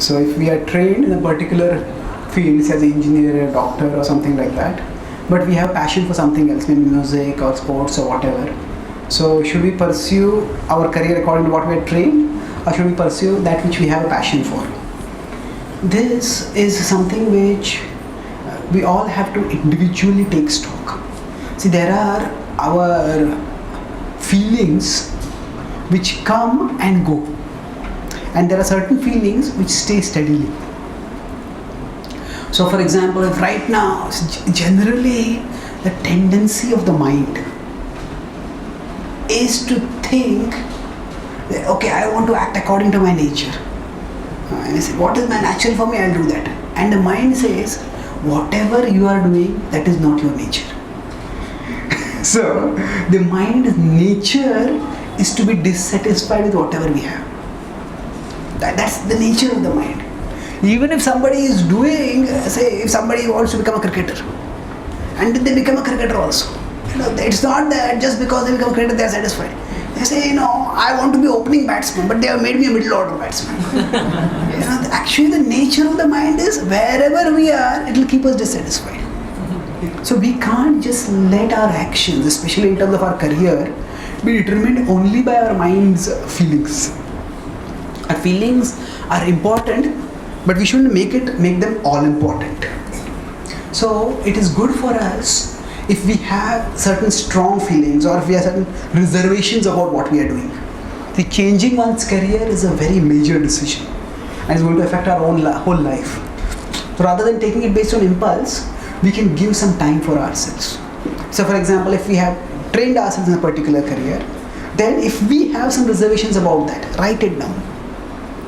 So if we are trained in a particular field, say as an engineer, a doctor or something like that, but we have passion for something else, maybe music or sports or whatever. So should we pursue our career according to what we are trained, or should we pursue that which we have a passion for? This is something which we all have to individually take stock. See, there are our feelings which come and go, and there are certain feelings which stay steadily. So for example, if right now, generally the tendency of the mind is to think, okay, I want to act according to my nature. And I say, what is my natural for me? I'll do that. And the mind says, whatever you are doing, that is not your nature. So the mind's nature is to be dissatisfied with whatever we have. That's the nature of the mind. Even if somebody is doing, say, if somebody wants to become a cricketer, and then they become a cricketer also. It's not that just because they become a cricketer they are satisfied. They say, I want to be opening batsman, but they have made me a middle order batsman. Actually the nature of the mind is wherever we are, it will keep us dissatisfied. So we can't just let our actions, especially in terms of our career, be determined only by our mind's feelings. Our feelings are important, but we shouldn't make them all important. So it is good for us if we have certain strong feelings, or if we have certain reservations about what we are doing. The changing one's career is a very major decision, and it's going to affect our own whole life. So rather than taking it based on impulse, we can give some time for ourselves. So for example, if we have trained ourselves in a particular career, then if we have some reservations about that, write it down.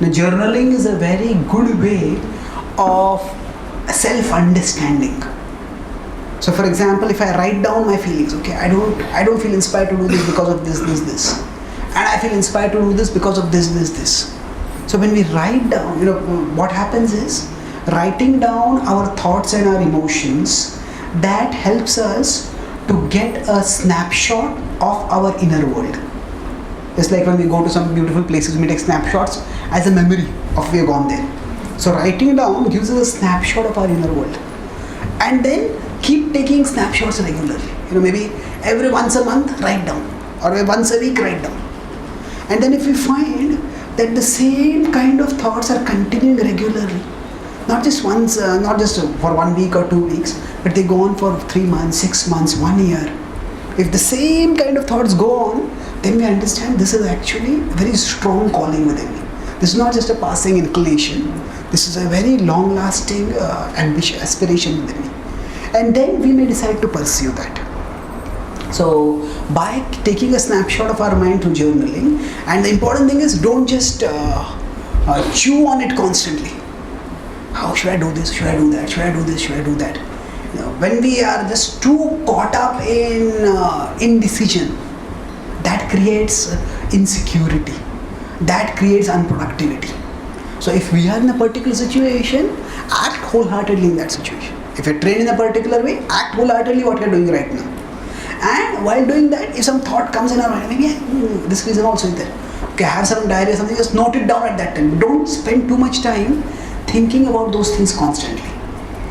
Now, journaling is a very good way of self-understanding. So for example, if I write down my feelings, okay, I don't feel inspired to do this because of this, and I feel inspired to do this because of this. So when we write down, what happens is, writing down our thoughts and our emotions, that helps us to get a snapshot of our inner world. It's like when we go to some beautiful places, we take snapshots as a memory of we have gone there. So writing down gives us a snapshot of our inner world. And then keep taking snapshots regularly. Maybe every once a month, write down. Or once a week, write down. And then if we find that the same kind of thoughts are continuing regularly, not just once, not just for 1 week or 2 weeks, but they go on for 3 months, 6 months, 1 year. If the same kind of thoughts go on, then we understand this is actually a very strong calling within me. This is not just a passing inclination. This is a very long-lasting ambition, aspiration within me. And then we may decide to pursue that. So by taking a snapshot of our mind through journaling, and the important thing is, don't just chew on it constantly. How should I do this? Should I do that? Should I do this? Should I do that? When we are just too caught up in indecision, that creates insecurity. That creates unproductivity. So if we are in a particular situation, act wholeheartedly in that situation. If you're trained in a particular way, act wholeheartedly what you're doing right now. And while doing that, if some thought comes in our mind, maybe this reason also is there. Okay, have some diary or something, just note it down at that time. Don't spend too much time thinking about those things constantly.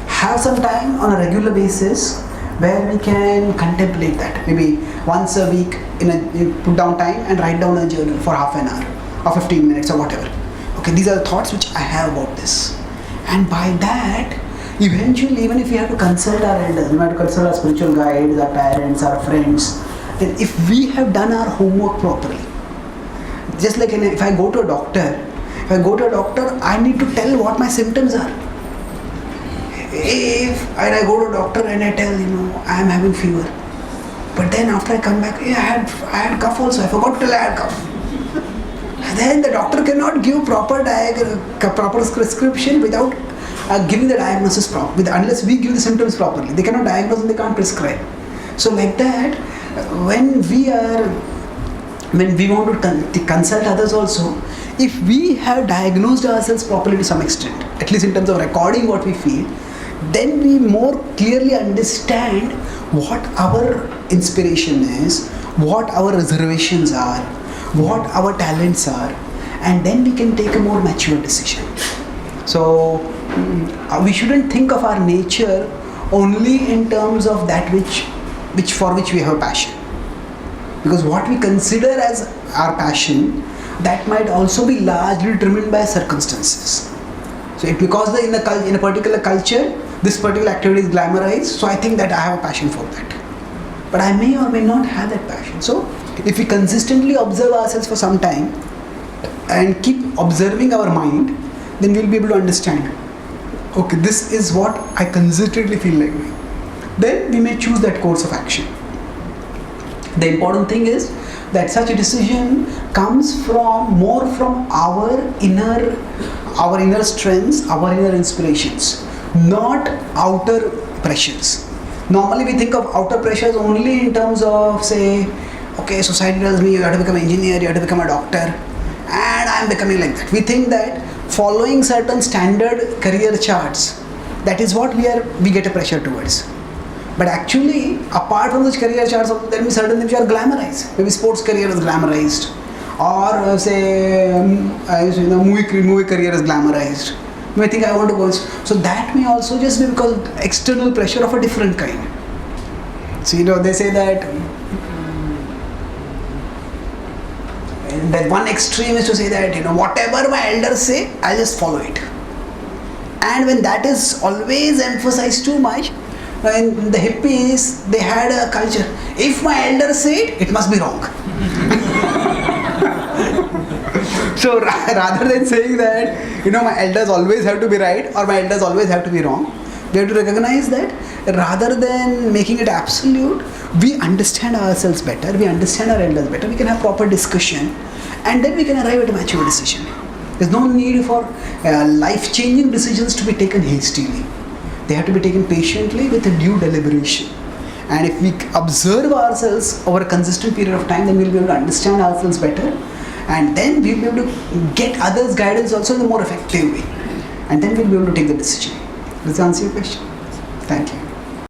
Have some time on a regular basis where we can contemplate that. Maybe once a week, you put down time and write down a journal for half an hour or 15 minutes or whatever. Okay, these are the thoughts which I have about this. And by that, eventually, even if we have to consult our elders, we have to consult our spiritual guides, our parents, our friends, then if we have done our homework properly, just like if I go to a doctor, I need to tell what my symptoms are. If I go to a doctor and I tell, I am having fever, but then after I come back, I had cough also, I forgot to tell I had cough. Then the doctor cannot give proper prescription without giving the diagnosis unless we give the symptoms properly. They cannot diagnose and they can't prescribe. So like that, when we want to consult others also, if we have diagnosed ourselves properly to some extent, at least in terms of recording what we feel, then we more clearly understand what our inspiration is, what our reservations are, what our talents are, and then we can take a more mature decision. So we shouldn't think of our nature only in terms of that which for which we have a passion. Because what we consider as our passion, that might also be largely determined by circumstances. So because in a particular culture, this particular activity is glamorized, so I think that I have a passion for that. But I may or may not have that passion. So if we consistently observe ourselves for some time and keep observing our mind, then we'll be able to understand, okay, this is what I consistently feel like doing. Then we may choose that course of action. The important thing is that such a decision comes more from our inner strengths, our inner inspirations, not outer pressures. Normally we think of outer pressures only in terms of, say, okay, society tells me you have to become an engineer, you have to become a doctor, and I am becoming like that. We think that following certain standard career charts, that is what we get a pressure towards. But actually, apart from those career charts, there will be certain things which are glamorized. Maybe sports career is glamorized, or say movie career is glamorized. You may think I want to go. So that may also just be because of external pressure of a different kind. So they say that one extreme is to say that whatever my elders say, I'll just follow it. And when that is always emphasized too much, when the hippies, they had a culture, if my elders say it, it must be wrong. So rather than saying that my elders always have to be right or my elders always have to be wrong, we have to recognize that rather than making it absolute, we understand ourselves better, we understand our elders better, we can have proper discussion, and then we can arrive at a mature decision. There's no need for life-changing decisions to be taken hastily. They have to be taken patiently with a due deliberation. And if we observe ourselves over a consistent period of time, then we'll be able to understand ourselves better, and then we'll be able to get others' guidance also in a more effective way. And then we'll be able to take the decision. Does that answer your question? Thank you.